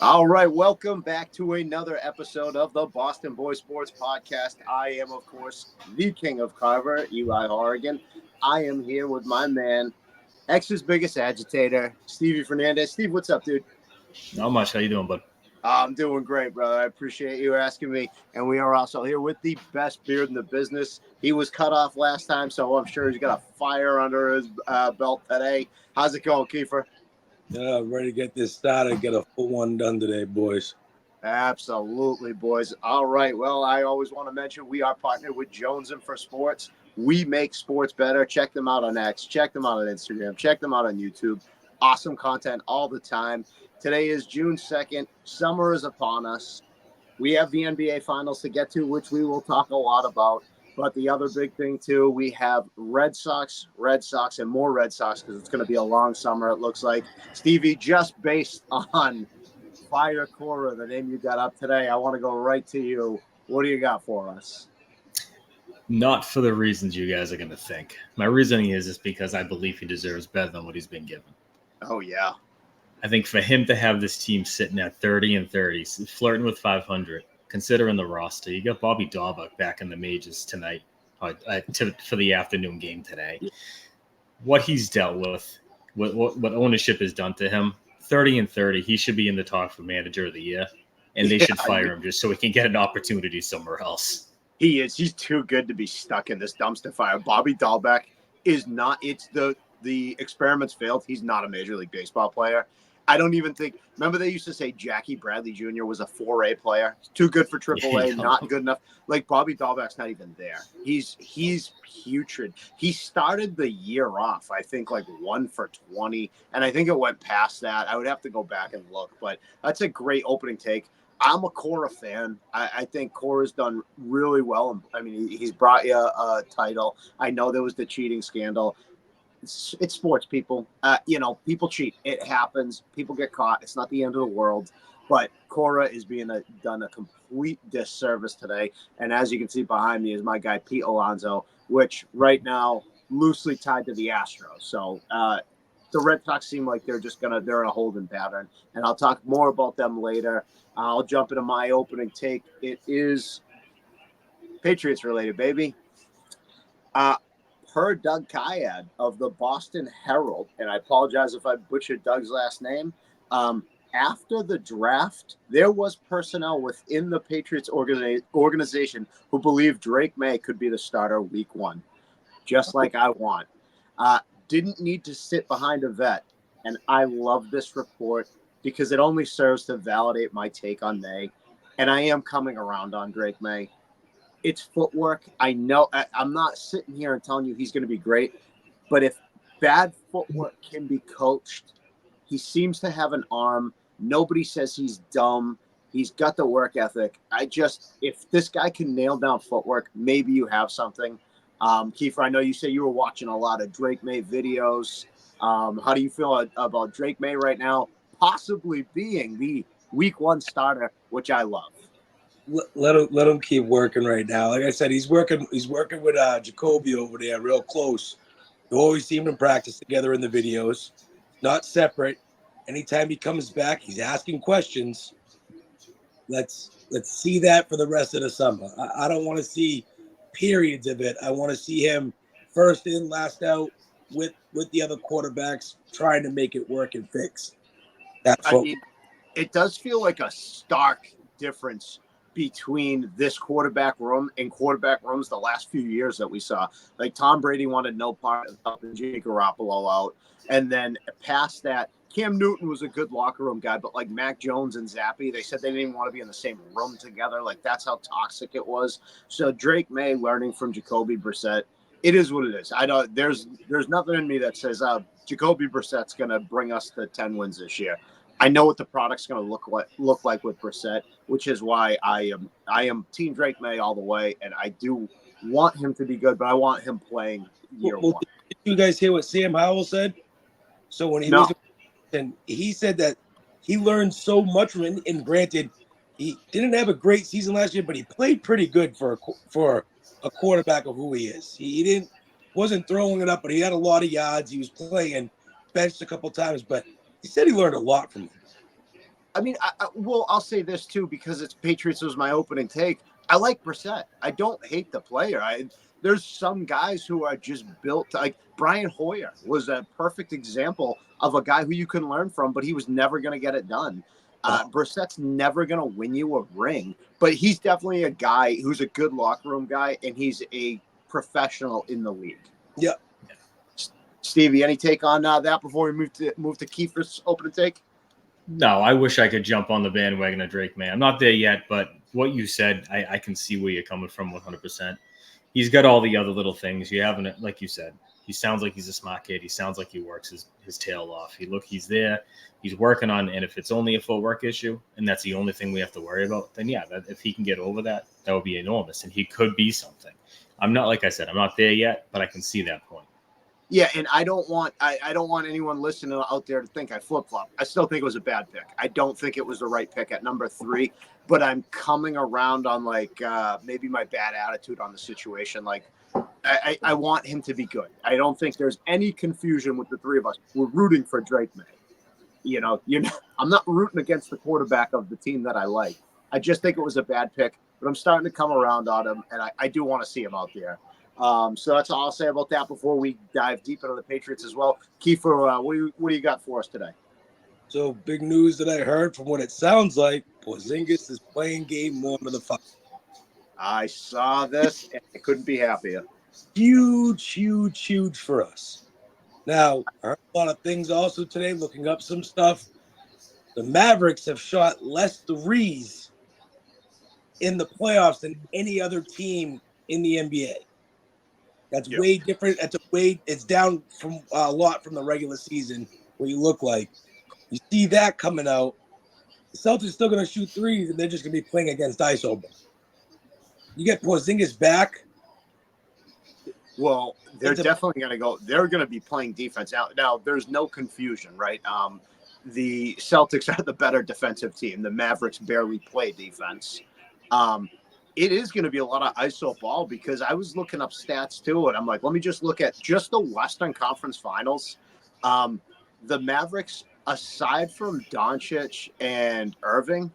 All right, welcome back to another episode of the Boston Boys Sports Podcast. I am, of course, the king of Carver, Eli Horrigan. I am here with my man, X's biggest agitator, Stevie Fernandez. Steve, what's up, dude? Not much. How you doing, bud? I'm doing great, brother. I appreciate you asking me. And we are also here with the best beard in the business. He was cut off last time, so I'm sure he's got a fire under his belt today. How's it going, Kiefer? Ready to get this started. Get a full one done today, boys. Absolutely, boys. All right. Well, I always want to mention we are partnered with Jones and for Sports. We make sports better. Check them out on X. Check them out on Instagram. Check them out on YouTube. Awesome content all the time. Today is June 2nd. Summer is upon us. We have the NBA Finals to get to, which we will talk a lot about. But the other big thing, too, we have Red Sox, and more Red Sox because it's going to be a long summer, it looks like. Stevie, just based on Fire Cora, the name you got up today, I want to go right to you. What do you got for us? Not for the reasons you guys are going to think. My reasoning is just because I believe he deserves better than what he's been given. Oh, yeah. I think for him to have this team sitting at 30-30, flirting with 500, considering the roster, you got Bobby Dalbec back in the majors tonight for the afternoon game today. What he's dealt with, what ownership has done to him, 30-30, he should be in the talk for manager of the year, and they should fire him just so he can get an opportunity somewhere else. He is. He's too good to be stuck in this dumpster fire. Bobby Dalbec is not. It's the experiments failed. He's not a Major League Baseball player. I don't even think. Remember, they used to say Jackie Bradley Jr. was a 4A player. Too good for AAA, not good enough. Like Bobby Dalbec's not even there. He's putrid. He started the year off, I think, like 1 for 20, and I think it went past that. I would have to go back and look, but that's a great opening take. I'm a Cora fan. I think Cora's done really well. I mean, he's brought you a title. I know there was the cheating scandal. It's sports, people. People cheat. It happens. People get caught. It's not the end of the world. But Cora is being done a complete disservice today. And as you can see behind me is my guy, Pete Alonso, which right now loosely tied to the Astros. So the Red Sox seem like they're in a holding pattern. And I'll talk more about them later. I'll jump into my opening take. It is Patriots related, baby. Per Doug Kyad of the Boston Herald, and I apologize if I butchered Doug's last name, after the draft, there was personnel within the Patriots organization who believed Drake May could be the starter week 1, just like I want. Didn't need to sit behind a vet, and I love this report because it only serves to validate my take on May, and I am coming around on Drake May. It's footwork. I know I'm not sitting here and telling you he's going to be great, but if bad footwork can be coached, he seems to have an arm. Nobody says he's dumb. He's got the work ethic. If this guy can nail down footwork, maybe you have something. Kiefer, I know you say you were watching a lot of Drake May videos. How do you feel about Drake May right now, possibly being the week 1 starter, which I love? Let him keep working right now. Like I said, he's working with Jacoby over there, real close. You always see him in practice together in the videos, not separate. Anytime he comes back, he's asking questions. Let's see that for the rest of the summer. I don't want to see periods of it. I want to see him first in, last out with the other quarterbacks, trying to make it work and fix. It does feel like a stark difference between this quarterback room and quarterback rooms the last few years that we saw. Like Tom Brady wanted no part of helping Jimmy Garoppolo out. And then past that, Cam Newton was a good locker room guy, but like Mac Jones and Zappy, they said they didn't even want to be in the same room together. Like that's how toxic it was. So Drake May learning from Jacoby Brissett, it is what it is. I don't. There's nothing in me that says Jacoby Brissett's going to bring us to 10 wins this year. I know what the product's going to look like with Brissett, which is why I am Team Drake May all the way, and I do want him to be good, but I want him playing year 1. Did you guys hear what Sam Howell said? So when he said that he learned so much from it, and granted, he didn't have a great season last year, but he played pretty good for a quarterback of who he is. He wasn't throwing it up, but he had a lot of yards. He was playing, benched a couple times, but he said he learned a lot from him. I mean, well, I'll say this too because it's Patriots was my opening take. I like Brissett. I don't hate the player. There's some guys who are just built like Brian Hoyer was a perfect example of a guy who you can learn from, but he was never going to get it done. Brissett's never going to win you a ring, but he's definitely a guy who's a good locker room guy, and he's a professional in the league. Yeah. Stevie, any take on that before we move to Kiefer's opening take? No, I wish I could jump on the bandwagon of Drake May. I'm not there yet, but what you said, I can see where you're coming from 100%. He's got all the other little things. You haven't, like you said, he sounds like he's a smart kid. He sounds like he works his tail off. He's there. He's working on, and if it's only a footwork issue, and that's the only thing we have to worry about, then yeah, if he can get over that, that would be enormous, and he could be something. I'm not, like I said, I'm not there yet, but I can see that point. Yeah, and I don't want anyone listening out there to think I flip-flop. I still think it was a bad pick. I don't think it was the right pick at number 3, but I'm coming around on maybe my bad attitude on the situation. Like I want him to be good. I don't think there's any confusion with the three of us. We're rooting for Drake May. I'm not rooting against the quarterback of the team that I like. I just think it was a bad pick, but I'm starting to come around on him, and I do want to see him out there. So that's all I'll say about that before we dive deep into the Patriots as well. Kiefer, what do you got for us today? So big news that I heard from what it sounds like, Porzingis is playing game 1 of the 5. I saw this and I couldn't be happier. Huge for us. Now, I heard a lot of things also today, looking up some stuff. The Mavericks have shot less threes in the playoffs than any other team in the NBA. That's way different. It's down from a lot from the regular season, what you look like. You see that coming out. The Celtics are still going to shoot threes, and they're just going to be playing against ISO. You get Porzingis back. Well, they're definitely going to go. They're going to be playing defense. Now, there's no confusion, right? The Celtics are the better defensive team. The Mavericks barely play defense. It is going to be a lot of ISO ball because I was looking up stats too, and I'm like, let me just look at just the Western Conference Finals. The Mavericks, aside from Doncic and Irving,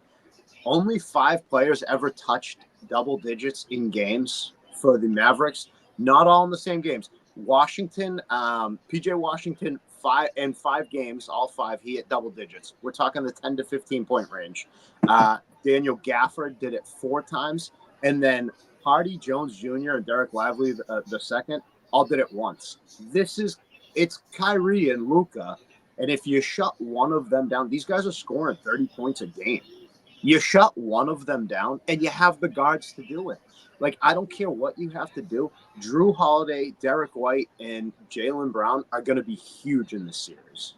only 5 players ever touched double digits in games for the Mavericks. Not all in the same games. Washington, PJ Washington, 5 games, all 5, he hit double digits. We're talking the 10 to 15 point range. Daniel Gafford did it 4 times. And then Hardy, Jones Jr., and Derek Lively, the second, all did it once. It's Kyrie and Luka. And if you shut one of them down, these guys are scoring 30 points a game. You shut one of them down, and you have the guards to do it. Like, I don't care what you have to do. Drew Holiday, Derek White, and Jaylen Brown are going to be huge in this series.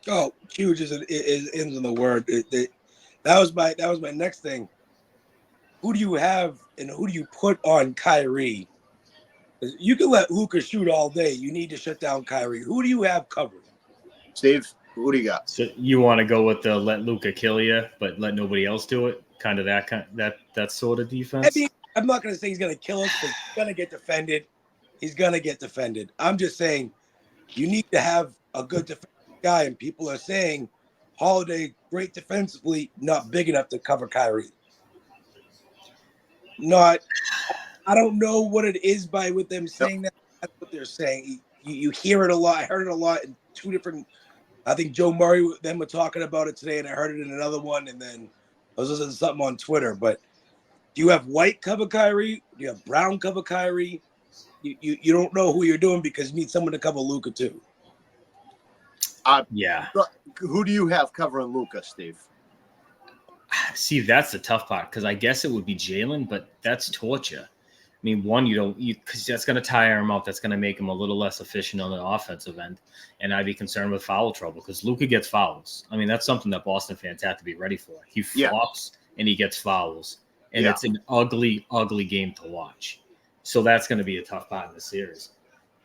Oh, huge is in the word. That was my next thing. Who do you have and who do you put on Kyrie? You can let Luka shoot all day. You need to shut down Kyrie. Who do you have covered? Steve, who do you got? So you want to go with the let Luka kill you, but let nobody else do it? Kind of that sort of defense? I mean, I'm not going to say he's going to kill us because he's going to get defended. He's going to get defended. I'm just saying you need to have a good defensive guy, and people are saying Holiday, great defensively, not big enough to cover Kyrie. I don't know what it is by with them saying that. That's what they're saying. You hear it a lot. I heard it a lot in 2 different. I think Joe Murray them were talking about it today, and I heard it in another one. And then I was listening to something on Twitter. But do you have White cover Kyrie? Do you have Brown cover Kyrie? You don't know who you're doing because you need someone to cover Luka too. Yeah. Who do you have covering Luka, Steve? See, that's the tough part because I guess it would be Jaylen, but that's torture. I mean, one, because that's going to tire him out. That's going to make him a little less efficient on the offensive end. And I'd be concerned with foul trouble because Luka gets fouls. I mean, that's something that Boston fans have to be ready for. He flops and he gets fouls. And it's an ugly, ugly game to watch. So that's going to be a tough part in the series.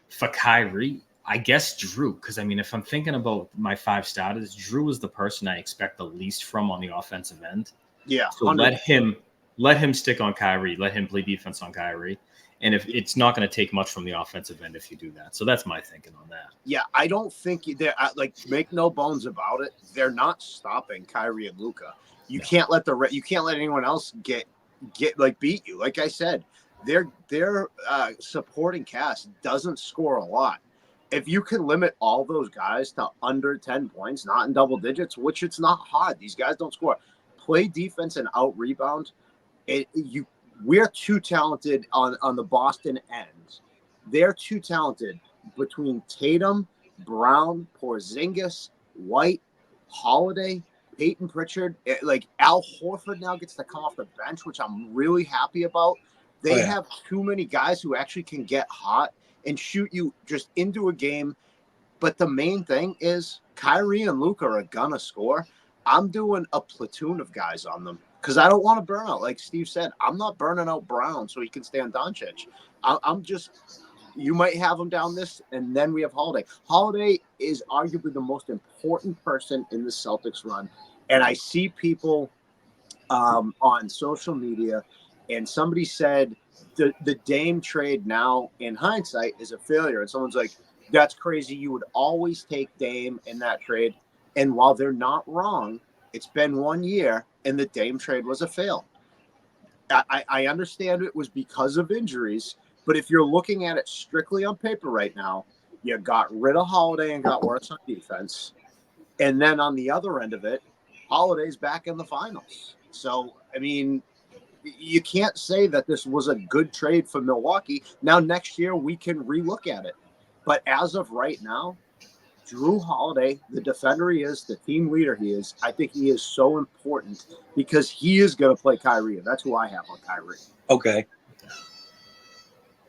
For Kyrie, I guess Drew, because, I mean, if I'm thinking about my 5 starters, Drew is the person I expect the least from on the offensive end. Yeah. So 100%. let him stick on Kyrie. Let him play defense on Kyrie. And if it's not going to take much from the offensive end if you do that. So that's my thinking on that. Yeah, I don't think they're like, make no bones about it. They're not stopping Kyrie and Luka. You can't let anyone else get like beat you. Like I said, their supporting cast doesn't score a lot. If you can limit all those guys to under 10 points, not in double digits, which it's not hard. These guys don't score. Play defense and out rebound. We're too talented on the Boston end. They're too talented between Tatum, Brown, Porzingis, White, Holiday, Peyton Pritchard. Like Al Horford now gets to come off the bench, which I'm really happy about. They have too many guys who actually can get hot and shoot you just into a game. But the main thing is Kyrie and Luka are gonna score. I'm doing a platoon of guys on them because I don't want to burn out. Like Steve said, I'm not burning out Brown so he can stay on Doncic. I'm just, you might have him down this, and then we have Holiday. Holiday is arguably the most important person in the Celtics run. And I see people on social media, and somebody said the Dame trade now, in hindsight, is a failure. And someone's like, that's crazy. You would always take Dame in that trade. And while they're not wrong, it's been 1 year, and the Dame trade was a fail. I understand it was because of injuries, but if you're looking at it strictly on paper right now, you got rid of Holiday and got worse on defense. And then on the other end of it, Holiday's back in the finals. So, I mean, you can't say that this was a good trade for Milwaukee. Now, next year, we can relook at it. But as of right now, Drew Holiday, the defender he is, the team leader he is, I think he is so important because he is going to play Kyrie. And that's who I have on Kyrie. Okay.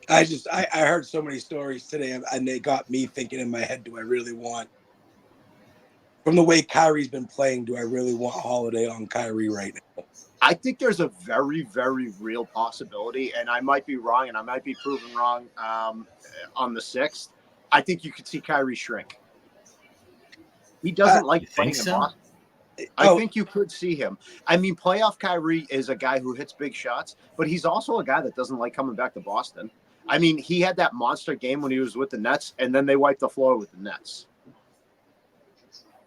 I heard so many stories today, and they got me thinking in my head, do I really want, from the way Kyrie's been playing, do I really want Holiday on Kyrie right now? I think there's a very, very real possibility, and I might be wrong, and I might be proven wrong on the 6th. I think you could see Kyrie shrink. He doesn't like playing in Boston. I think you could see him. I mean, playoff Kyrie is a guy who hits big shots, but he's also a guy that doesn't like coming back to Boston. I mean, he had that monster game when he was with the Nets, and then they wiped the floor with the Nets.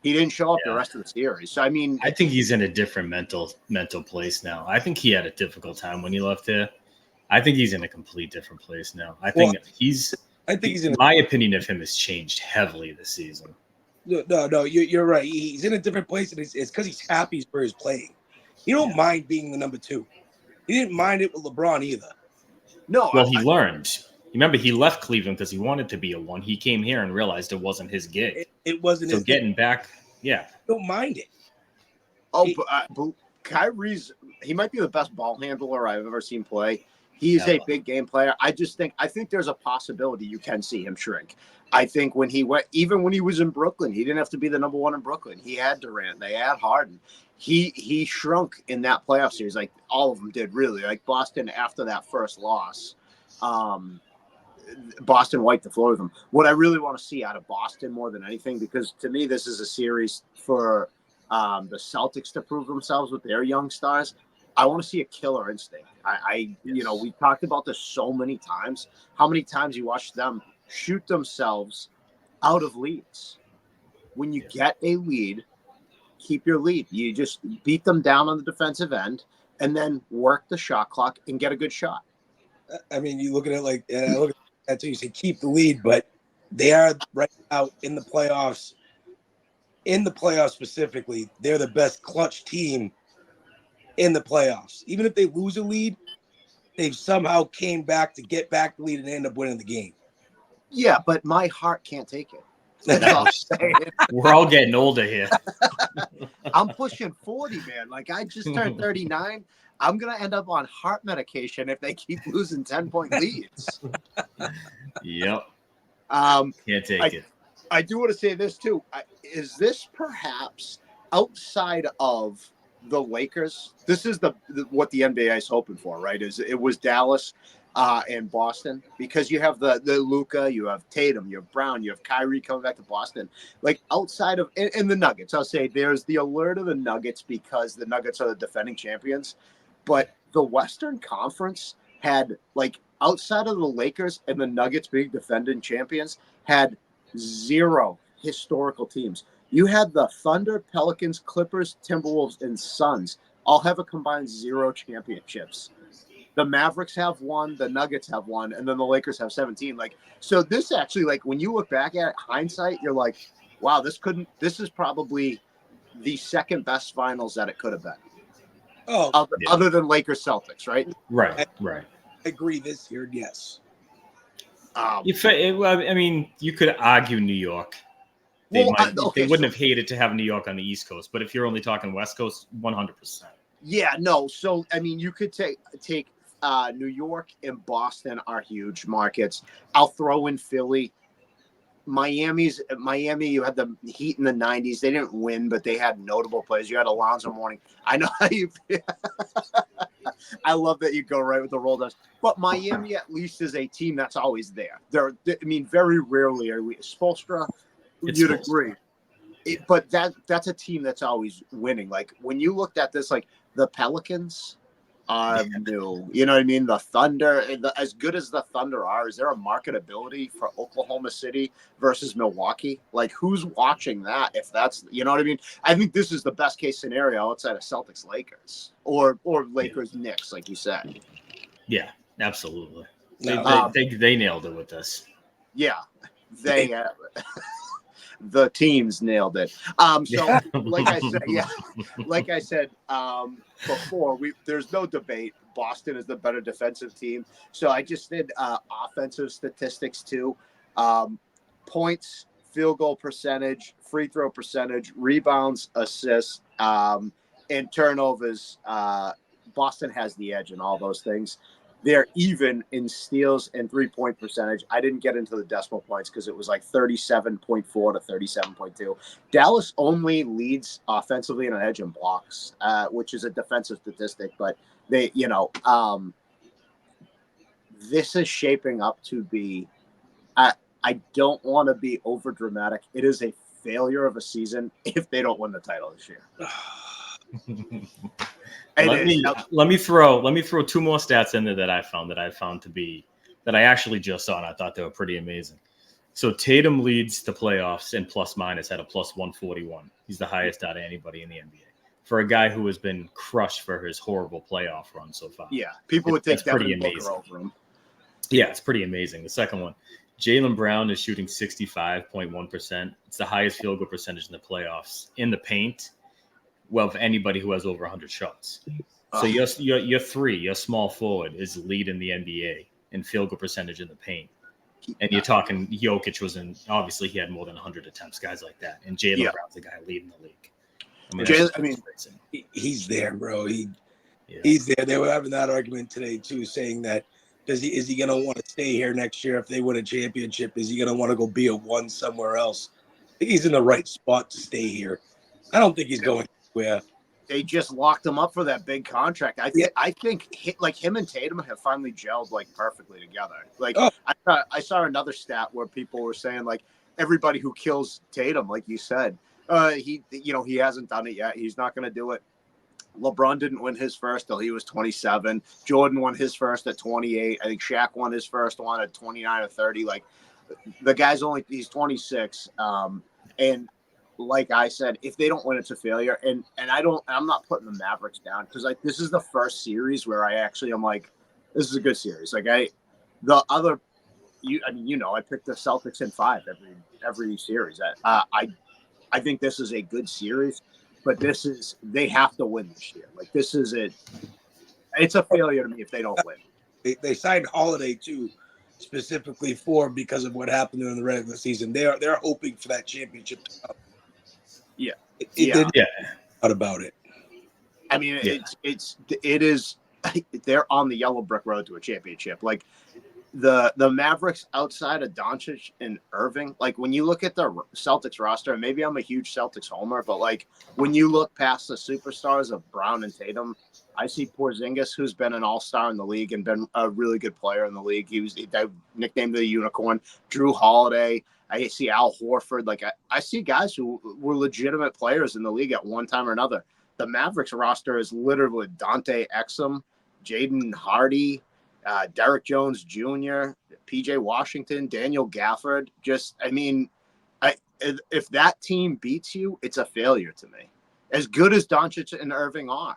He didn't show up the rest of the series. So, I mean, I think he's in a different mental place now. I think he had a difficult time when he left here. I think he's in a complete different place now. I think my opinion of him has changed heavily this season. No, you're right. He's in a different place, and it's because he's happy where he's playing. He don't mind being the number 2. He didn't mind it with LeBron either. No. Well, he learned. Remember, he left Cleveland because he wanted to be a 1. He came here and realized it wasn't his gig. It wasn't his getting back, don't mind it. But Kyrie's, he might be the best ball handler I've ever seen play. He's a big game player. I think there's a possibility you can see him shrink. I think even when he was in Brooklyn, he didn't have to be the number 1 in Brooklyn. He had Durant. They had Harden. He shrunk in that playoff series. Like all of them did, really. Like Boston after that first loss, Boston wiped the floor with them. What I really want to see out of Boston more than anything, because to me this is a series for the Celtics to prove themselves with their young stars. I want to see a killer instinct. We talked about this so many times. How many times you watch them shoot themselves out of leads? When you get a lead, keep your lead. You just beat them down on the defensive end and then work the shot clock and get a good shot. I mean, you look at it like, I look at that too. You say keep the lead, but they are right now in the playoffs. In the playoffs specifically, they're the best clutch team in the playoffs. Even if they lose a lead, they've somehow came back to get back the lead and end up winning the game. Yeah, but my heart can't take it. That's all I'm saying. We're all getting older here. I'm pushing 40, man. Like I just turned 39. I'm going to end up on heart medication if they keep losing 10-point leads. Yep. Can't take it. I do want to say this too. Is this perhaps outside of the Lakers? This is what the NBA is hoping for, right? It was Dallas and Boston, because you have the Luka, you have Tatum, you have Brown, you have Kyrie coming back to Boston. Like outside of and the Nuggets, I'll say there's the alert of the Nuggets because the Nuggets are the defending champions, but the Western Conference had like outside of the Lakers and the Nuggets being defending champions, had zero historical teams. You had the Thunder, Pelicans, Clippers, Timberwolves, and Suns all have a combined 0 championships. The Mavericks have one, the Nuggets have one, and then the Lakers have 17. Like, so this actually, like, when you look back at it, hindsight, you're like, wow, this is probably the second best finals that it could have been. Oh, Other than Lakers Celtics, right? Right. I agree this year, yes. I mean, you could argue New York. They wouldn't have hated to have New York on the East Coast, but if you're only talking West Coast, 100%. Yeah, no. So I mean, you could take New York and Boston are huge markets. I'll throw in Philly. Miami, you had the Heat in the 90s. They didn't win, but they had notable players. You had Alonzo Mourning. I know how you feel. I love that you go right with the roll dice. But Miami at least is a team that's always there. Very rarely are we Spoelstra. You'd agree. But that's a team that's always winning. Like when you looked at this, like the Pelicans are new. You know what I mean? The Thunder, as good as the Thunder are, is there a marketability for Oklahoma City versus Milwaukee? Like who's watching that? If that's, you know what I mean? I think this is the best case scenario outside of Celtics Lakers or Lakers Knicks, like you said. Yeah, absolutely. No. They nailed it with this. Yeah, they. The teams nailed it. So like I said before, there's no debate. Boston is the better defensive team. So I just did offensive statistics too. Points, field goal percentage, free throw percentage, rebounds, assists, and turnovers. Boston has the edge in all those things. They're even in steals and 3-point percentage. I didn't get into the decimal points because it was like 37.4 to 37.2. Dallas only leads offensively in an edge and blocks, which is a defensive statistic. But they, this is shaping up to be. I don't want to be over dramatic. It is a failure of a season if they don't win the title this year. Let me throw 2 more stats in there that I found that I actually just saw and I thought they were pretty amazing. So Tatum leads the playoffs in plus minus at a plus 141. He's the highest out of anybody in the NBA for a guy who has been crushed for his horrible playoff run so far. Yeah, people would take Devin Booker over him. Yeah, it's pretty amazing. The second one, Jaylen Brown is shooting 65.1%. It's the highest field goal percentage in the playoffs in the paint. Well, for anybody who has over 100 shots. So your small forward is leading the NBA in field goal percentage in the paint. And you're talking Jokic obviously he had more than 100 attempts, guys like that. And Jaylen Brown's the guy leading the league. He's there, bro. He's there. They were having that argument today too, saying that is he going to want to stay here next year if they win a championship? Is he going to want to go be a one somewhere else? I think he's in the right spot to stay here. I don't think he's going where they just locked him up for that big contract. I think like him and Tatum have finally gelled like perfectly together. Like I saw another stat where people were saying like everybody who kills Tatum, like you said, he hasn't done it yet. He's not going to do it. LeBron didn't win his first till he was 27. Jordan won his first at 28. I think Shaq won his first one at 29 or 30. Like the guy's he's 26. And like I said, if they don't win, it's a failure. And I'm not putting the Mavericks down because like this is the first series where I'm like, this is a good series. Like I picked the Celtics in 5 every series. I think this is a good series, but they have to win this year. Like this is it. It's a failure to me if they don't win. They signed Holiday too, specifically because of what happened during the regular season. They're hoping for that championship to come. Yeah, What about it? I mean, it is. They're on the yellow brick road to a championship. Like the Mavericks outside of Doncic and Irving. Like when you look at the Celtics roster, maybe I'm a huge Celtics homer, but like when you look past the superstars of Brown and Tatum, I see Porzingis, who's been an all-star in the league and been a really good player in the league. They nicknamed the Unicorn. Drew Holiday. I see Al Horford. Like I see guys who were legitimate players in the league at one time or another. The Mavericks roster is literally Dante Exum, Jaden Hardy, Derek Jones Jr., PJ Washington, Daniel Gafford. If that team beats you, it's a failure to me. As good as Doncic and Irving are.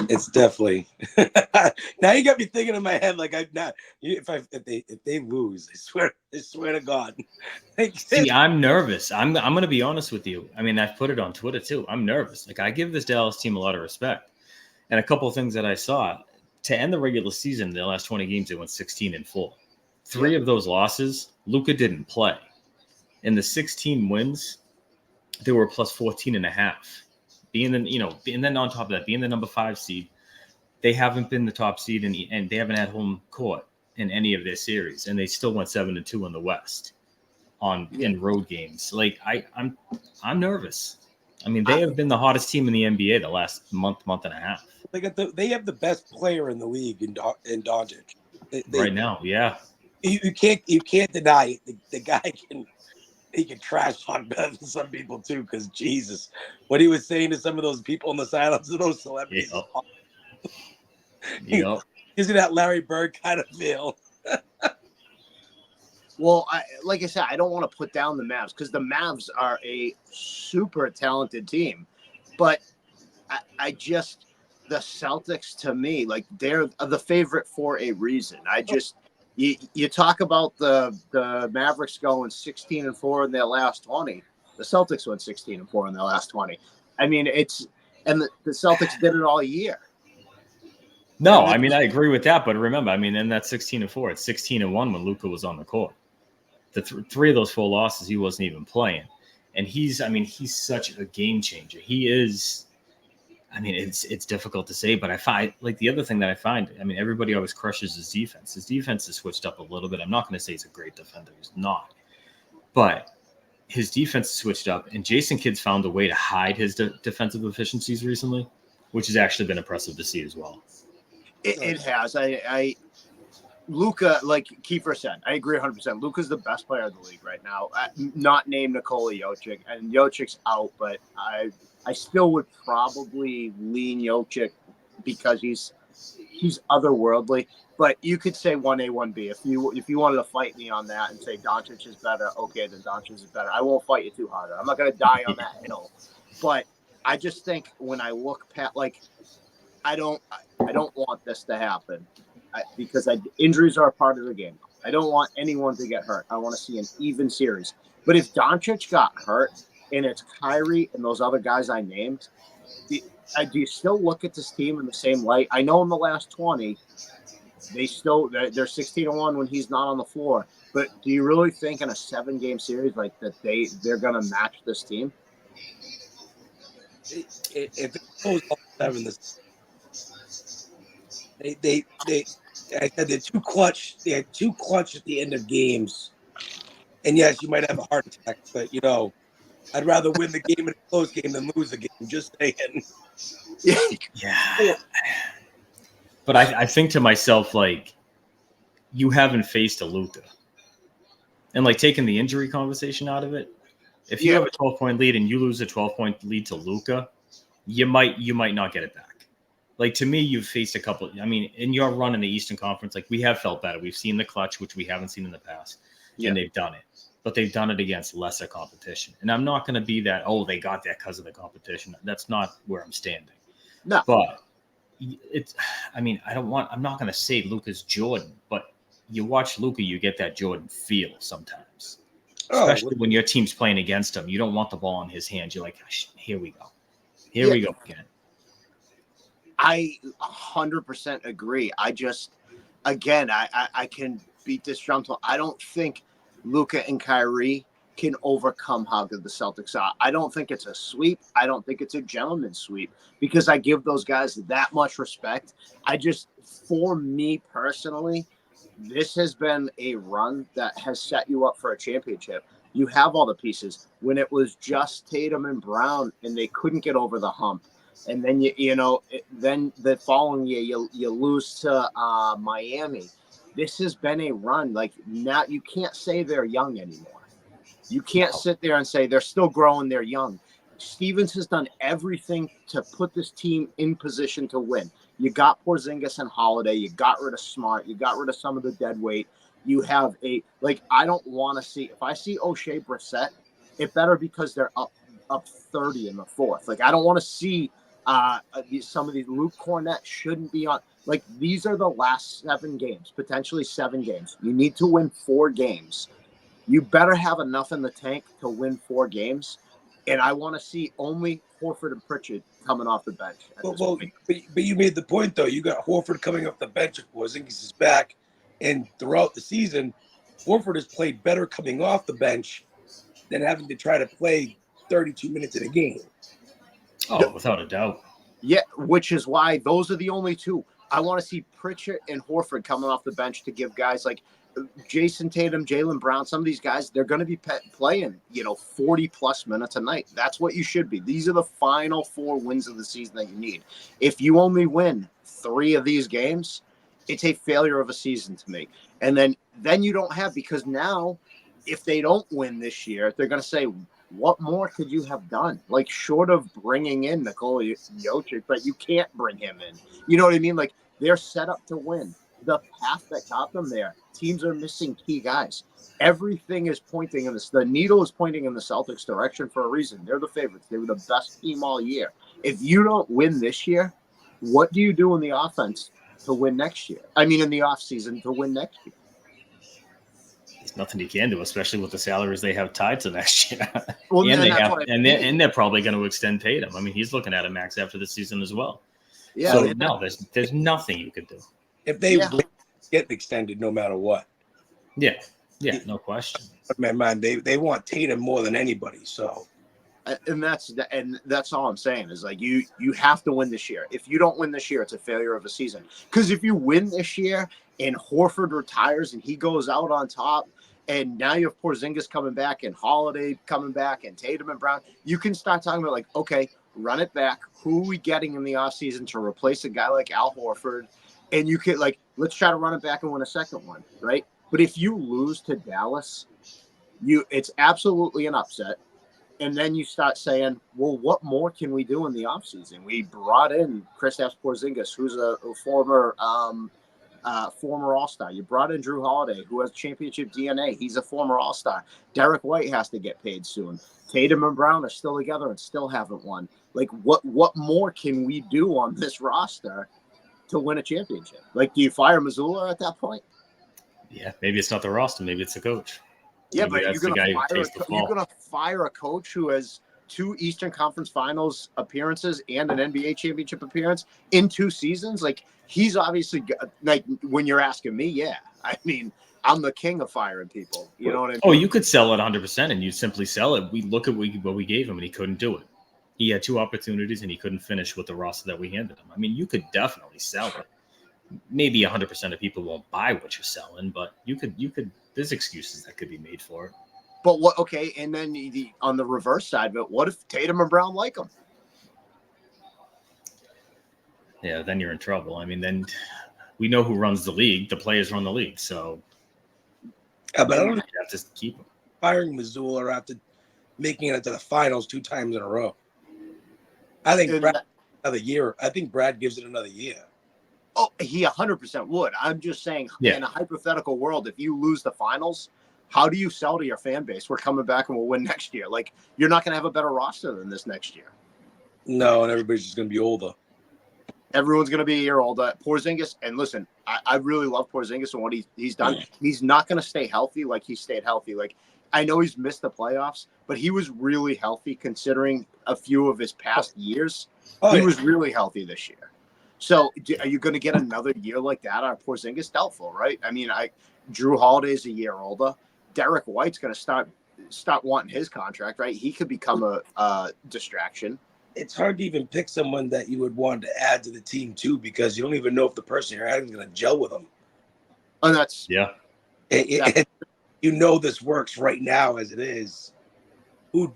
It's definitely now you got me thinking in my head like I'm not. If they lose, I swear to God. See, I'm nervous. I'm going to be honest with you. I mean, I've put it on Twitter too. I'm nervous. Like, I give this Dallas team a lot of respect, and a couple of things that I saw to end the regular season. The last 20 games, they went 16-4. 3 of those losses, Luka didn't play. In the 16 wins, they were plus 14.5. And then on top of that, being the number 5 seed, they haven't been the top seed and they haven't had home court in any of their series, and they still went 7-2 in the West in road games. Like, I'm nervous. I mean, they have been the hottest team in the NBA the last month and a half. They have the best player in the league in Doncic. Right now, yeah. You can't deny it. The guy he can trash talk better than some people too. Because Jesus, what he was saying to some of those people in the silence of those celebrities, gives you that Larry Bird kind of feel. Well, like I said, I don't want to put down the Mavs because the Mavs are a super talented team, but I just the Celtics to me, like, they're the favorite for a reason. You talk about the Mavericks going 16-4 in their last 20. The Celtics went 16-4 in their last 20. I mean, the Celtics did it all year. No, I mean, I agree with that, but remember, I mean, in that 16-4, it's 16-1 when Luka was on the court. The 3 of those 4 losses, he wasn't even playing, and he's such a game changer. He is. I mean, it's difficult to say, but I find, like, the other thing that I find, I mean, everybody always crushes his defense. His defense has switched up a little bit. I'm not going to say he's a great defender. He's not. But his defense has switched up, and Jason Kidd's found a way to hide his defensive efficiencies recently, which has actually been impressive to see as well. It has. Luka, like Kiefer said, I agree 100%. Luka's the best player in the league right now. Not named Nikola Jokic, and Jokic's out, but I still would probably lean Jokic because he's otherworldly. But you could say 1A, 1B. If you wanted to fight me on that and say Doncic is better, okay, then Doncic is better. I won't fight you too hard. I'm not going to die on that hill. But I just think when I look past, like, I don't want this to happen because injuries are a part of the game. I don't want anyone to get hurt. I want to see an even series. But if Doncic got hurt and it's Kyrie and those other guys I named, do you still look at this team in the same light? I know in the last 20, they're 16-1 when he's not on the floor. But do you really think in a 7-game series like that they're going to match this team? If it goes all 7, I said they're too clutch. They're too clutch at the end of games. And yes, you might have a heart attack, but I'd rather win the game in a close game than lose the game. Just saying. Yeah. But I think to myself, like, you haven't faced a Luka. And, like, taking the injury conversation out of it, if you have a 12-point lead and you lose a 12-point lead to Luka, you might not get it back. Like, to me, you've faced a couple. I mean, in your run in the Eastern Conference, like, we have felt better. We've seen the clutch, which we haven't seen in the past, and they've done it. But they've done it against lesser competition. And I'm not going to be that, they got that because of the competition. That's not where I'm standing. No. But I'm not going to say Luka's Jordan, but you watch Luka, you get that Jordan feel sometimes. Especially when your team's playing against him. You don't want the ball in his hands. You're like, here we go. Here we go again. I 100% agree. I just, again, I can beat this drum. I don't think Luka and Kyrie can overcome how good the Celtics are. I don't think it's a sweep. I don't think it's a gentleman's sweep because I give those guys that much respect. For me personally, this has been a run that has set you up for a championship. You have all the pieces. When it was just Tatum and Brown and they couldn't get over the hump, and then then the following year you lose to Miami. This has been a run. Like, now you can't say they're young anymore. You can't sit there and say they're still growing. They're young. Stevens has done everything to put this team in position to win. You got Porzingis and Holiday. You got rid of Smart. You got rid of some of the dead weight. You have I don't want to see, if I see O'Shea Brissett, it better because they're up 30 in the fourth. Like, I don't want to see some of these. Luke Cornett shouldn't be on. Like, these are the last 7 games, potentially 7 games. You need to win 4 games. You better have enough in the tank to win 4 games. And I want to see only Horford and Pritchard coming off the bench. But you made the point, though. You got Horford coming off the bench. If Porzingis is back, and throughout the season, Horford has played better coming off the bench than having to try to play 32 minutes in a game. Oh, without a doubt. Yeah, which is why those are the only 2. I want to see Pritchard and Horford coming off the bench to give guys like Jason Tatum, Jaylen Brown, some of these guys, they're going to be playing, 40-plus minutes a night. That's what you should be. These are the final 4 wins of the season that you need. If you only win 3 of these games, it's a failure of a season to me. And then you don't have, because now if they don't win this year, they're going to say, what more could you have done? Like, short of bringing in Nikola Jokic, but you can't bring him in. You know what I mean? Like, they're set up to win. The path that got them there, teams are missing key guys. Everything is pointing in this. The needle is pointing in the Celtics' direction for a reason. They're the favorites. They were the best team all year. If you don't win this year, what do you do in the offense to win next year? I mean, in the offseason to win next year. There's nothing you can do, especially with the salaries they have tied to next year. Well, and they're probably going to extend Tatum. I mean, he's looking at a max after the season as well. Yeah. So no, there's nothing you could do. If they get extended, no matter what. Yeah, no question. Man, they want Tatum more than anybody. So, and that's all I'm saying is, like, you have to win this year. If you don't win this year, it's a failure of a season. Because if you win this year and Horford retires and he goes out on top, and now you have Porzingis coming back and Holiday coming back and Tatum and Brown, you can start talking about, like, okay, run it back. Who are we getting in the offseason to replace a guy like Al Horford? And you could, like, let's try to run it back and win a second one, right? But if you lose to Dallas, it's absolutely an upset. And then you start saying, well, what more can we do in the offseason? We brought in Kristaps Porzingis, who's a former All-Star. You brought in Drew Holiday, who has championship DNA. He's a former All-Star. Derek White has to get paid soon. Tatum and Brown are still together and still haven't won. Like, what more can we do on this roster to win a championship? Like, do you fire Mazzulla at that point? Yeah, maybe it's not the roster. Maybe it's the coach. Yeah, maybe but you're going to fire a coach who has 2 Eastern Conference Finals appearances and an NBA championship appearance in 2 seasons. Like, he's obviously, like, when you're asking me, yeah. I mean, I'm the king of firing people. You know what I mean? Oh, you could sell it 100%, and you simply sell it. We look at what we gave him, and he couldn't do it. He had 2 opportunities, and he couldn't finish with the roster that we handed him. I mean, you could definitely sell it. Maybe 100% of people won't buy what you're selling, but you could. There's excuses that could be made for it. But what? Okay, and then on the reverse side of it, what if Tatum and Brown like him? Yeah, then you're in trouble. I mean, then we know who runs the league. The players run the league, so but I don't have to keep him. Firing Mazzulla after making it to the finals 2 times in a row. I think another year. I think Brad gives it another year. Oh, he 100% would. I'm just saying, in a hypothetical world, if you lose the finals, how do you sell to your fan base? We're coming back and we'll win next year. Like, you're not going to have a better roster than this next year. No, and everybody's just going to be older. Everyone's going to be a year older. Porzingis, and listen, I really love Porzingis and what he's done. He's not going to stay healthy like he stayed healthy. Like, I know he's missed the playoffs, but he was really healthy considering a few of his past years. He was really healthy this year. So are you going to get another year like that out of Porzingis? Doubtful, right? I mean, Drew Holiday's a year older. Derek White's going to start wanting his contract, right? He could become a distraction. It's hard to even pick someone that you would want to add to the team too, because you don't even know if the person you're adding is going to gel with them. And that's you know this works right now as it is. Who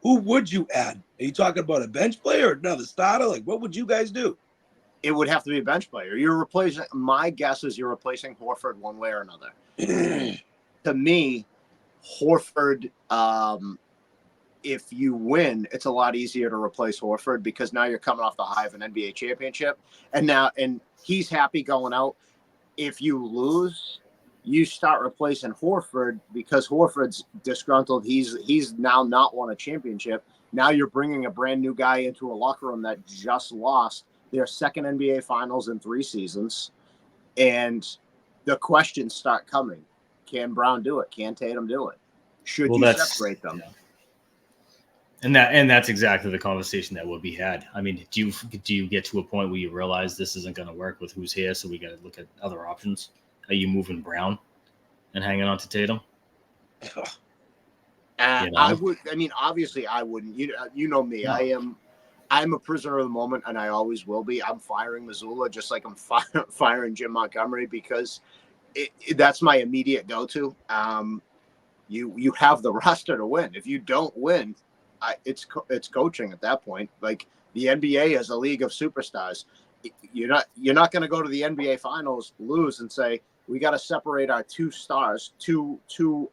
would you add? Are you talking about a bench player or another starter? Like, what would you guys do? It would have to be a bench player. You're replacing. My guess is you're replacing Horford one way or another. To me, Horford if you win, it's a lot easier to replace Horford because now you're coming off the high of an NBA championship, and he's happy going out. If you lose, you start replacing Horford because Horford's disgruntled. He's now not won a championship. Now you're bringing a brand new guy into a locker room that just lost their second NBA Finals in 3 seasons, and the questions start coming: Can Brown do it? Can Tatum do it? Should you separate them? Yeah. And that's exactly the conversation that will be had. I mean, do you get to a point where you realize this isn't going to work with who's here, so we got to look at other options? Are you moving Brown and hanging on to Tatum? I would. I mean, obviously, I wouldn't. You know me. No. I'm a prisoner of the moment, and I always will be. I'm firing Mazzulla just like I'm firing Jim Montgomery because that's my immediate go-to. You have the roster to win. If you don't win, it's coaching at that point. Like the NBA is a league of superstars. You're not going to go to the NBA Finals, lose, and say we got to separate our 2 stars, two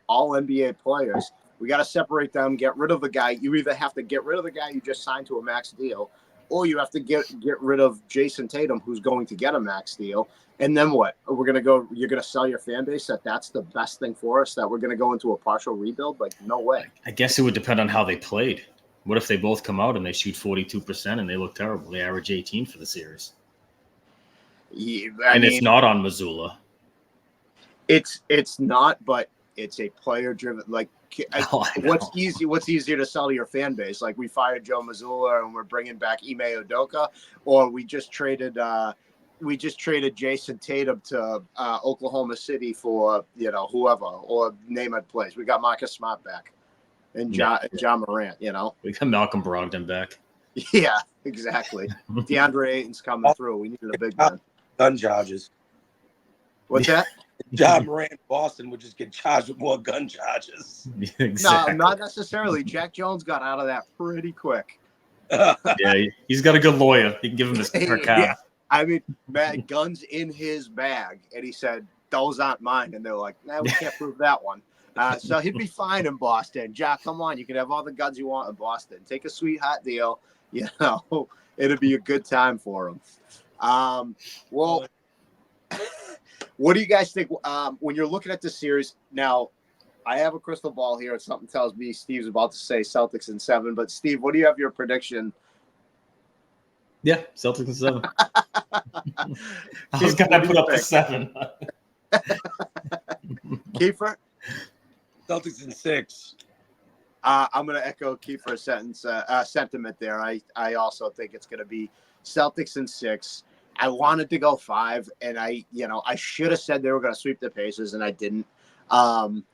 all NBA players. We got to separate them. Get rid of the guy. You either have to get rid of the guy you just signed to a max deal, or you have to get rid of Jason Tatum, who's going to get a max deal. And then what? We're going to go. You're going to sell your fan base that's the best thing for us. That we're going to go into a partial rebuild. Like no way. I guess it would depend on how they played. What if they both come out and they shoot 42% and they look terrible? They average 18 for the series. Yeah, I mean, it's not on Mazzulla. It's not, but it's a player driven. Like what's easier to sell to your fan base? Like we fired Joe Mazzulla and we're bringing back Ime Udoka, or we just traded Jason Tatum to Oklahoma City for whoever, or name a place. We got Marcus Smart back and John Morant. We got Malcolm Brogdon back. Yeah, exactly. DeAndre Ayton's coming through. We needed a big man. Gun charges. What's that? John Morant, Boston would just get charged with more gun charges. Exactly. No, not necessarily. Jack Jones got out of that pretty quick. Yeah, he's got a good lawyer. He can give him his per cap. Yeah. I mean, man, guns in his bag, and he said, "Those aren't mine." And they're like, "Nah, we can't prove that one." So he'd be fine in Boston. Jack, come on, you can have all the guns you want in Boston. Take a sweetheart deal. It'd be a good time for him. Well. What do you guys think when you're looking at this series? Now, I have a crystal ball here, and something tells me Steve's about to say Celtics in 7. But, Steve, what do you have your prediction? Yeah, Celtics in 7. I was going to put up the 7. Kiefer? Celtics in 6. I'm going to echo Kiefer's sentiment there. I also think it's going to be Celtics in 6. I wanted to go 5, and I should have said they were going to sweep the Pacers, and I didn't. And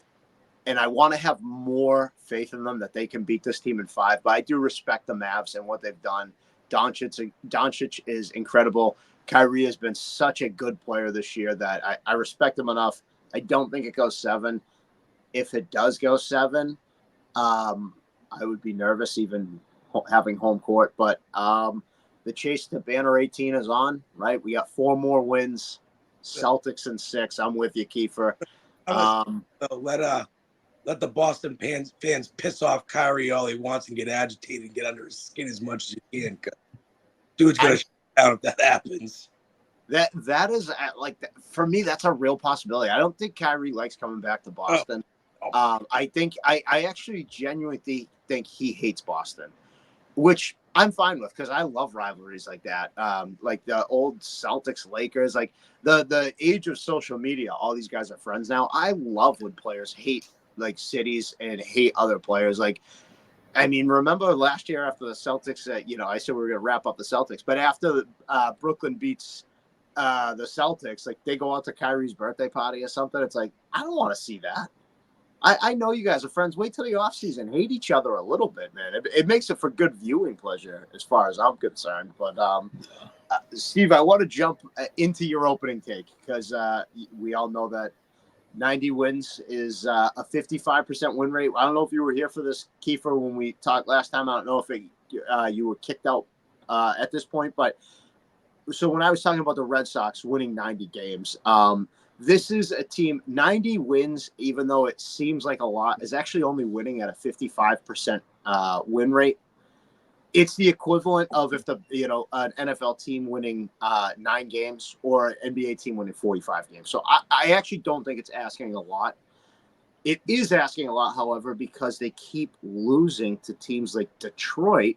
I want to have more faith in them that they can beat this team in 5. But I do respect the Mavs and what they've done. Doncic is incredible. Kyrie has been such a good player this year that I respect him enough. I don't think it goes 7. If it does go 7, I would be nervous even having home court. But the chase to banner 18 is on, right? We got 4 more wins. Celtics in 6. I'm with you, Kiefer. Let the Boston fans piss off Kyrie all he wants and get agitated and get under his skin as much as you can. Dude's gonna shut down if that happens. That is for me. That's a real possibility. I don't think Kyrie likes coming back to Boston. I think I actually genuinely think he hates Boston, which I'm fine with because I love rivalries like that. Like the old Celtics Lakers, like the age of social media, all these guys are friends now. I love when players hate like cities and hate other players. Like, I mean, remember last year after the Celtics, I said we were going to wrap up the Celtics, but after Brooklyn beats the Celtics, like they go out to Kyrie's birthday party or something. It's like, I don't want to see that. I know you guys are friends. Wait till the offseason. Hate each other a little bit, man. It makes it for good viewing pleasure as far as I'm concerned. But, Steve, I want to jump into your opening take because we all know that 90 wins is a 55% win rate. I don't know if you were here for this, Kiefer, when we talked last time. I don't know if you were kicked out at this point. But so when I was talking about the Red Sox winning 90 games, this is a team, 90 wins, even though it seems like a lot, is actually only winning at a 55% win rate. It's the equivalent of if an NFL team winning 9 games or an NBA team winning 45 games. So I actually don't think it's asking a lot. It is asking a lot, however, because they keep losing to teams like Detroit,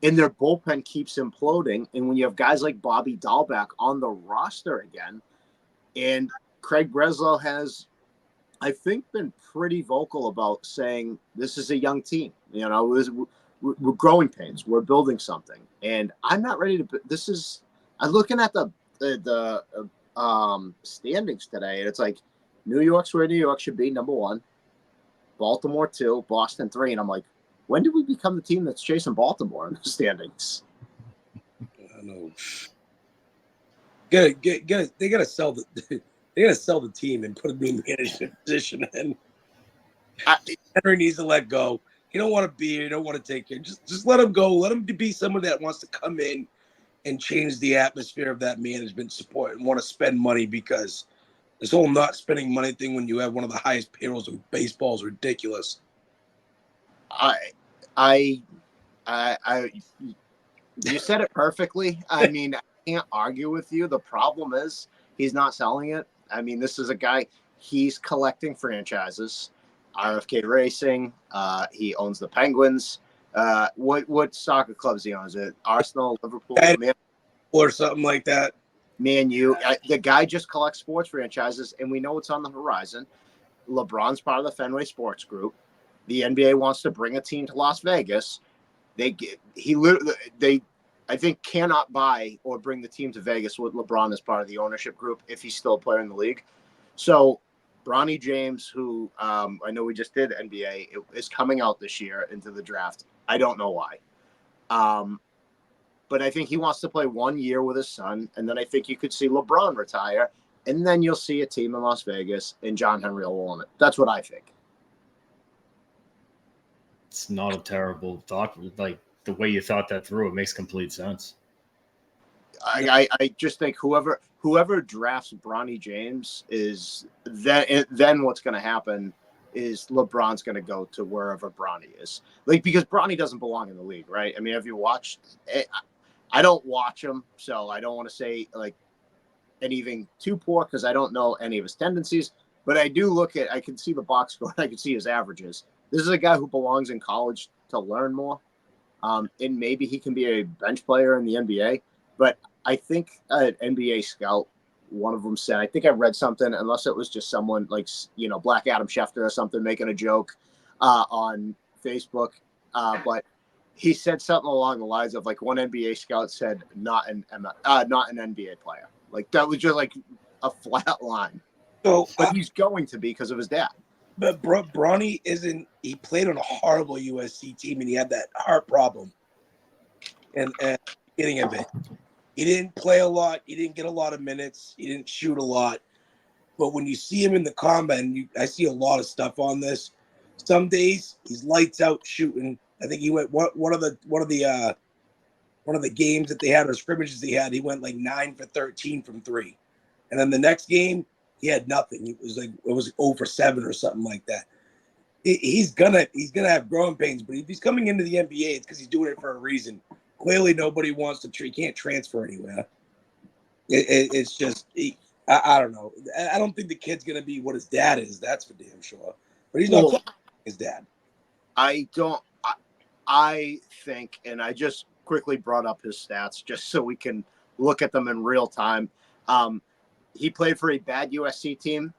and their bullpen keeps imploding. And when you have guys like Bobby Dahlbeck on the roster again, and Craig Breslow has, I think, been pretty vocal about saying this is a young team. We're growing pains. We're building something, and I'm not ready to. I'm looking at the standings today, and it's like New York's where New York should be, number 1, Baltimore 2, Boston 3, and I'm like, when did we become the team that's chasing Baltimore in the standings? I know. They gotta sell the team and put a new management position in. Henry needs to let go. He don't want to be here. He don't want to take it. Just let him go. Let him be someone that wants to come in and change the atmosphere of that management support and want to spend money, because this whole not spending money thing when you have one of the highest payrolls in baseball is ridiculous. You said it perfectly. I mean, I can't argue with you. The problem is he's not selling it. I mean, this is a guy, he's collecting franchises. RFK Racing. He owns the Penguins. What soccer clubs he owns? It Arsenal, Liverpool, or something like that. Man U. The guy just collects sports franchises, and we know it's on the horizon. LeBron's part of the Fenway Sports Group. The NBA wants to bring a team to Las Vegas. I think, cannot buy or bring the team to Vegas with LeBron as part of the ownership group if he's still a player in the league. So Bronny James, who I know we just did NBA, is coming out this year into the draft. I don't know why. But I think he wants to play 1 year with his son, and then I think you could see LeBron retire, and then you'll see a team in Las Vegas, and John Henry will own it. That's what I think. It's not a terrible thought. Like, the way you thought that through, it makes complete sense. I just think whoever drafts Bronny James is then what's going to happen is LeBron's going to go to wherever Bronny is. Like, because Bronny doesn't belong in the league, right? I mean, have you watched? I don't watch him, so I don't want to say like anything too poor because I don't know any of his tendencies. But I can see the box score. I can see his averages. This is a guy who belongs in college to learn more. And maybe he can be a bench player in the NBA. But I think an NBA scout, one of them said, I think I read something, unless it was just someone like, Black Adam Schefter or something making a joke on Facebook. But he said something along the lines of, like, one NBA scout said, not an NBA player. Like, that was just like a flat line. So, but he's going to be because of his dad. But Bronny he played on a horrible USC team, and he had that heart problem. And beginning of it, he didn't play a lot. He didn't get a lot of minutes. He didn't shoot a lot. But when you see him in the combat, and I see a lot of stuff on this. Some days he's lights out shooting. I think he went one of the games that they had, or scrimmages they had. He went like 9 for 13 from 3, and then the next game he had nothing. It was 0 for 7 or something like that. He's gonna have growing pains, but if he's coming into the NBA, it's because he's doing it for a reason. Clearly, nobody wants to. He can't transfer anywhere. It's just I don't know. I don't think the kid's gonna be what his dad is. That's for damn sure. But he's not his dad. I don't. I think, and I just quickly brought up his stats just so we can look at them in real time. He played for a bad USC team,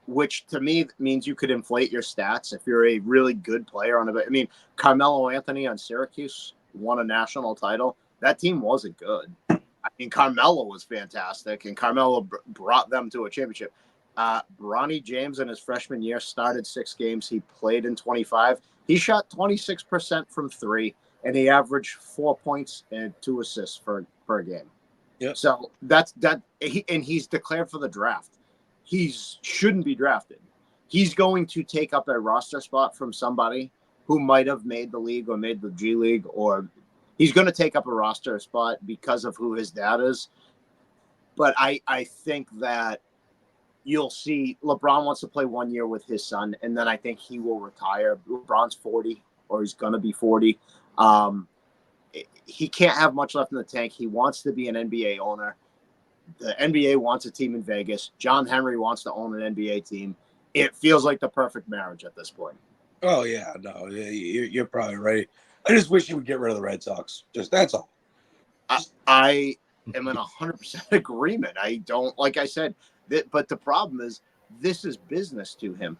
which to me means you could inflate your stats if you're a really good player on it. I mean, Carmelo Anthony on Syracuse won a national title. That team wasn't good. I mean, Carmelo was fantastic, and Carmelo brought them to a championship. Bronny James in his freshman year started 6 games. He played in 25. He shot 26% from 3, and he averaged 4 points and 2 assists per game. Yep. So that's that. And he's declared for the draft. He shouldn't be drafted. He's going to take up a roster spot from somebody who might have made the league or made the G League, or he's going to take up a roster spot because of who his dad is. But I think that you'll see LeBron wants to play 1 year with his son, and then I think he will retire. LeBron's 40, or he's going to be 40. He can't have much left in the tank. He wants to be an NBA owner. The NBA wants a team in Vegas. John Henry wants to own an NBA team. It feels like the perfect marriage at this point. Oh, yeah. No, you're probably right. I just wish you would get rid of the Red Sox. Just that's all. I am in 100% agreement. I don't, like I said, but the problem is this is business to him.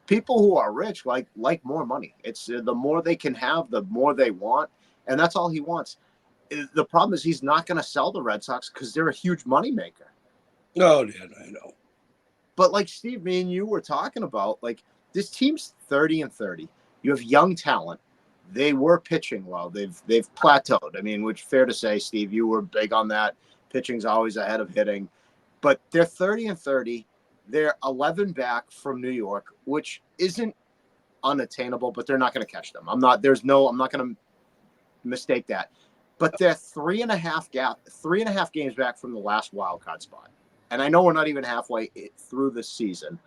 People who are rich like more money. It's the more they can have, the more they want, and that's all he wants. The problem is he's not going to sell the Red Sox because they're a huge moneymaker. No, I know. But like Steve, me and you were talking about, like this team's 30-30. You have young talent. They were pitching well. They've plateaued. I mean, which fair to say, Steve, you were big on that. Pitching's always ahead of hitting. But they're 30-30. They're 11 back from New York, which isn't unattainable, but they're not going to catch them. I'm not going to mistake that. But they're 3.5 games back from the last wild card spot. And I know we're not even halfway through the season.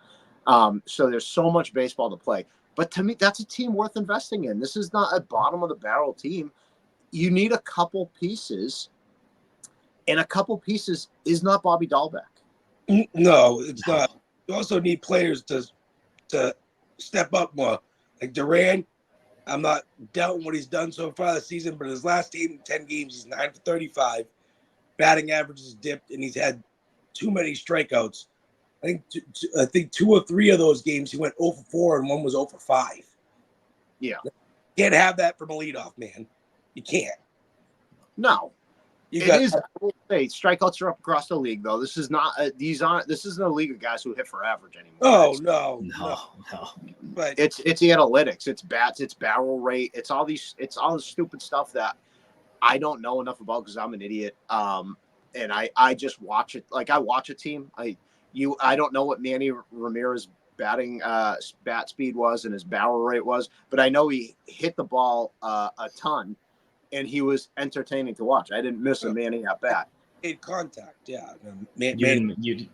So there's so much baseball to play. But to me, that's a team worth investing in. This is not a bottom of the barrel team. You need a couple pieces. And a couple pieces is not Bobby Dahlbeck. No, it's not. You also need players to step up more. Like Duran, I'm not doubting what he's done so far this season, but his last 10 games, he's 9 for 35. Batting average has dipped, and he's had too many strikeouts. I think 2 or 3 of those games he went 0 for 4, and one was 0 for 5. Yeah. You can't have that from a leadoff man. You can't. No. I will say, strikeouts are up across the league, though. This is not this isn't a league of guys who hit for average anymore. Oh, no. But it's the analytics, it's bats, it's barrel rate, it's all this stupid stuff that I don't know enough about because I'm an idiot. And I just watch it. Like I watch a team. I don't know what Manny Ramirez batting bat speed was and his barrel rate was, but I know he hit the ball a ton. And he was entertaining to watch. I didn't miss a Manny at bat. Made contact, yeah. You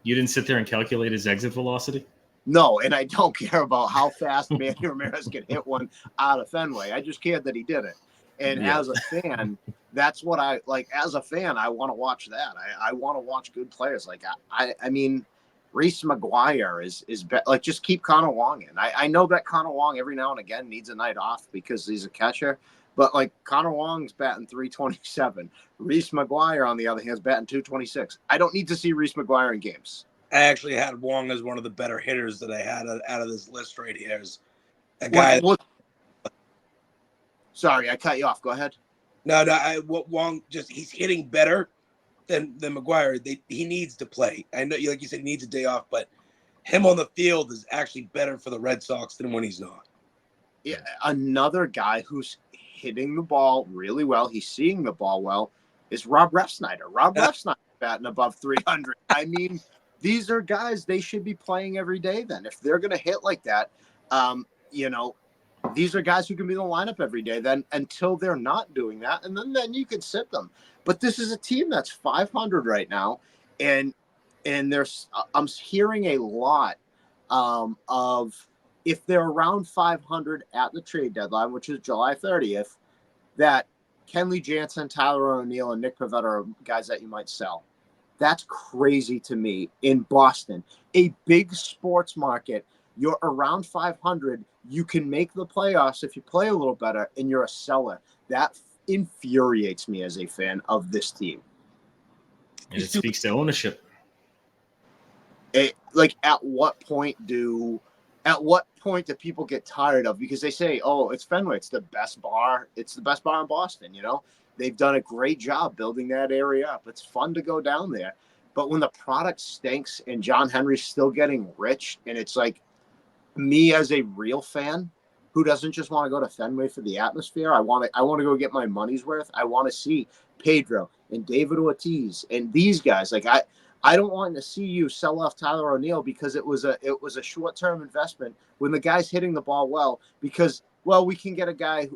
didn't sit there and calculate his exit velocity? No, and I don't care about how fast Manny Ramirez can hit one out of Fenway. I just cared that he did it. And as a fan, that's what I like. As a fan, I want to watch that. I want to watch good players. Like I mean, Reese McGuire is like just keep Connor Wong in. I know that Connor Wong every now and again needs a night off because he's a catcher. But like Connor Wong's batting 327. Reese McGuire, on the other hand, is batting 226. I don't need to see Reese McGuire in games. I actually had Wong as one of the better hitters that I had out of this list right here. Is a guy. Sorry, I cut you off. Go ahead. No. Wong he's hitting better than McGuire. He needs to play. I know, like you said, he needs a day off, but him on the field is actually better for the Red Sox than when he's not. Yeah, another guy who's hitting the ball really well, he's seeing the ball well, is Rob Refsnyder. Rob Refsnyder batting above 300. I mean, these are guys they should be playing every day then. If they're going to hit like that, these are guys who can be in the lineup every day then until they're not doing that, and then you could sit them. But this is a team that's 500 right now, and there's I'm hearing a lot of if they're around 500 at the trade deadline, which is July 30th, that Kenley Jansen, Tyler O'Neill, and Nick Pivetta are guys that you might sell. That's crazy to me. In Boston, a big sports market, you're around 500. You can make the playoffs if you play a little better, and you're a seller. That infuriates me as a fan of this team. And it speaks to ownership. At what point do people get tired of, because they say, oh, it's Fenway, it's the best bar in Boston. They've done a great job building that area up. It's fun to go down there. But when the product stinks and John Henry's still getting rich, and it's like, me as a real fan who doesn't just want to go to Fenway for the atmosphere, I want to go get my money's worth. I want to see Pedro and David Ortiz and these guys. Like I don't want to see you sell off Tyler O'Neill because it was a short-term investment when the guy's hitting the ball well, because we can get a guy